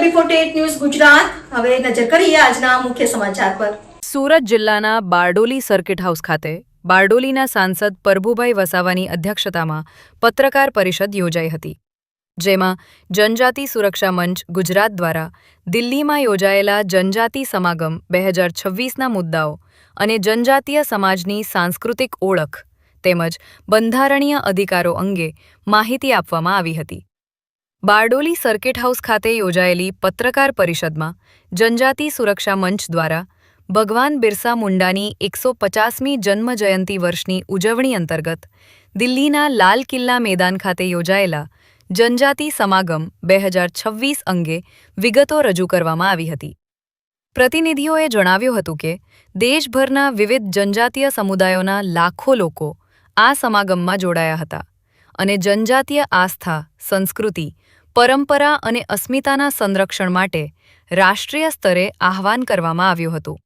AB48 news Gujarat હવે નજર કરીએ આજના મુખ્ય સમાચાર પર। સુરત જિલ્લાના બારડોલી સર્કિટ હાઉસ ખાતે બારડોલીના સાંસદ પ્રભુભાઈ વસાવાની અધ્યક્ષતામાં પત્રકાર પરિષદ યોજાઈ હતી, જેમાં જનજાતિ સુરક્ષા મંચ ગુજરાત દ્વારા દિલ્હીમાં યોજાયેલા જનજાતિ સમાગમ 2026ના મુદ્દાઓ અને જનજાતીય સમાજની સાંસ્કૃતિક ઓળખ તેમજ બંધારણીય અધિકારો અંગે માહિતી આપવામાં આવી હતી। બારડોલી સર્કિટ હાઉસ ખાતે યોજાયેલી પત્રકાર પરિષદમાં જનજાતિ સુરક્ષા મંચ દ્વારા ભગવાન બિરસા મુંડાની 150મી જન્મજયંતિ વર્ષની ઉજવણી અંતર્ગત દિલ્હીના લાલ કિલ્લા મેદાન ખાતે યોજાયેલા જનજાતિ સમાગમ 2026 અંગે વિગતો રજૂ કરવામાં આવી હતી। પ્રતિનિધિઓએ જણાવ્યું હતું કે દેશભરના વિવિધ જનજાતીય સમુદાયોના લાખો લોકો આ સમાગમમાં જોડાયા હતા અને જનજાતીય આસ્થા, સંસ્કૃતિ, પરંપરા અને અસ્મિતાના સંરક્ષણ માટે રાષ્ટ્રીય સ્તરે આહ્વાન કરવામાં આવ્યું હતું।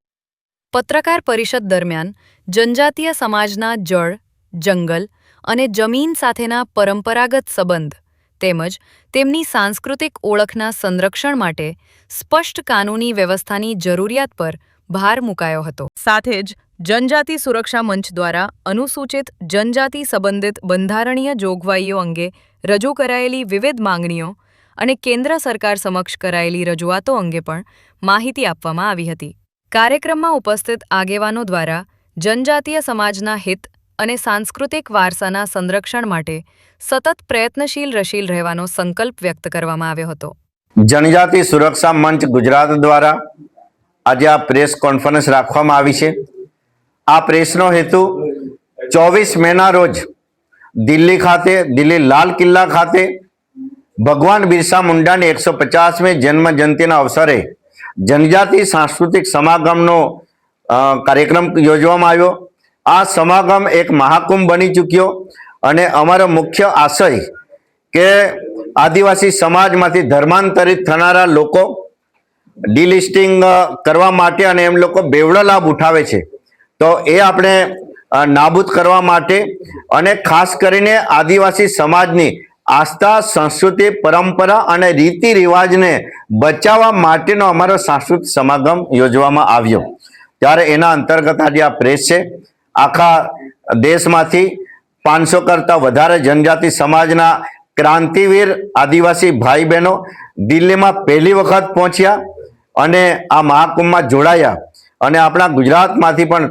પત્રકાર પરિષદ દરમિયાન જનજાતીય સમાજના જળ, જંગલ અને જમીન સાથેના પરંપરાગત સંબંધ તેમજ તેમની સાંસ્કૃતિક ઓળખના સંરક્ષણ માટે સ્પષ્ટ કાનૂની વ્યવસ્થાની જરૂરિયાત પર ભાર મુકાયો હતો। સાથે જ જનજાતિ સુરક્ષા મંચ દ્વારા અનુસૂચિત જનજાતિ સંબંધિત બંધારણીય જોગવાઈઓ અંગે રજૂ કરાયેલી વિવિધ માંગણીઓ અને કેન્દ્ર સરકાર સમક્ષ કરાયેલી રજૂઆતો અંગે પણ માહિતી આપવામાં આવી હતી। કાર્યક્રમમાં ઉપસ્થિત આગેવાનો દ્વારા જનજાતીય સમાજના હિત અને સાંસ્કૃતિક વારસાના સંરક્ષણ માટે સતત પ્રયત્નશીલ રહેવાનો સંકલ્પ વ્યક્ત કરવામાં આવ્યો હતો। જનજાતિ સુરક્ષા મંચ ગુજરાત દ્વારા આજે આ પ્રેસ કોન્ફરન્સ રાખવામાં આવી છે। આ પ્રેસનો હેતુ 24 મેના રોજ દિલ્હી લાલ કિલ્લા ખાતે ભગવાન બિરસા મુંડાની 150મી જન્મ જયંતિના અવસરે જનજાતિ સાંસ્કૃતિક સમાગમનો કાર્યક્રમ યોજવામાં આવ્યો। આ સમાગમ એક મહાકુંભ બની ચૂક્યો અને અમારો મુખ્ય આશય કે આદિવાસી સમાજમાંથી ધર્માંતરિત થનારા લોકો ડિલિસ્ટિંગ કરવા માટે અને એમ લોકો બેવડો લાભ ઉઠાવે છે, તો એ આપણે નાબૂદ કરવા માટે અને ખાસ કરીને આદિવાસી સમાજની આસ્થા, સંસ્કૃતિ, પરંપરા અને રીતિ રિવાજને બચાવવા માટેનો અમારો સાંસ્કૃતિક સમાગમ યોજવામાં આવ્યો। ત્યારે એના અંતર્ગત આજે આ પ્રેસ છે। આખા દેશમાંથી 500 કરતાં વધારે જનજાતિ સમાજના ક્રાંતિવીર આદિવાસી ભાઈ બહેનો દિલ્હીમાં પહેલી વખત પહોંચ્યા અને આ મહાકુંભમાં જોડાયા અને આપણા ગુજરાતમાંથી પણ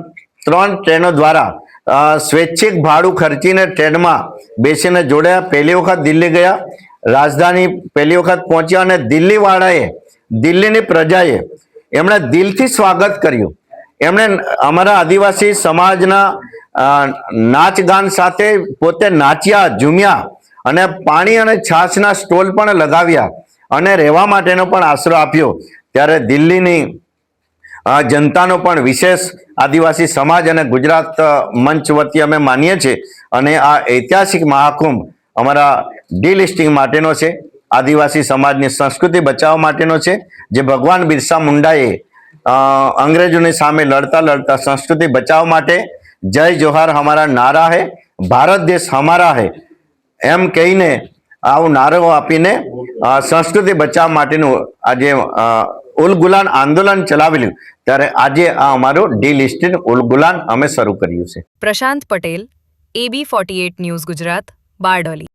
3 ટ્રેનો દ્વારા સ્વૈચ્છિક ભાડું ખર્ચીને ટ્રેનમાં બેસીને જોડાયા। પહેલી વખત દિલ્હી ગયા, રાજધાની પહેલી વખત પહોંચ્યા અને દિલ્હીવાળાએ, દિલ્હીની પ્રજાએ એમણે દિલથી સ્વાગત કર્યું। એમણે અમારા આદિવાસી સમાજના નાચગાન સાથે પોતે નાચ્યા, ઝૂમ્યા અને પાણી અને છાશના સ્ટોલ પણ લગાવ્યા અને રહેવા માટેનો પણ આશરો આપ્યો। ત્યારે દિલ્હીની જનતાનો પણ વિશેષ આદિવાસી સમાજ અને ગુજરાત મંચ વતી અમે માનીએ છીએ અને આ ઐતિહાસિક મહાકુંભ અમારા ડિલિસ્ટિંગ માટેનો છે, આદિવાસી સમાજની સંસ્કૃતિ બચાવવા માટેનો છે, જે ભગવાન બિરસા મુંડાએ અંગ્રેજોની સામે લડતા સંસ્કૃતિ બચાવવા માટે જય જોહાર હમારા નારા હે, ભારત દેશ હમારા હે એમ કહીને આવું નારો આપીને સંસ્કૃતિ બચાવવા માટેનું આજે ઉલગુલાન આંદોલન ચલાવેલું। ત્યારે આજે આ અમારું ડિલિસ્ટેડ ઉલગુલાન અમે શરૂ કર્યું છે। પ્રશાંત પટેલ, AB48 ન્યૂઝ ગુજરાત, બારડોલી।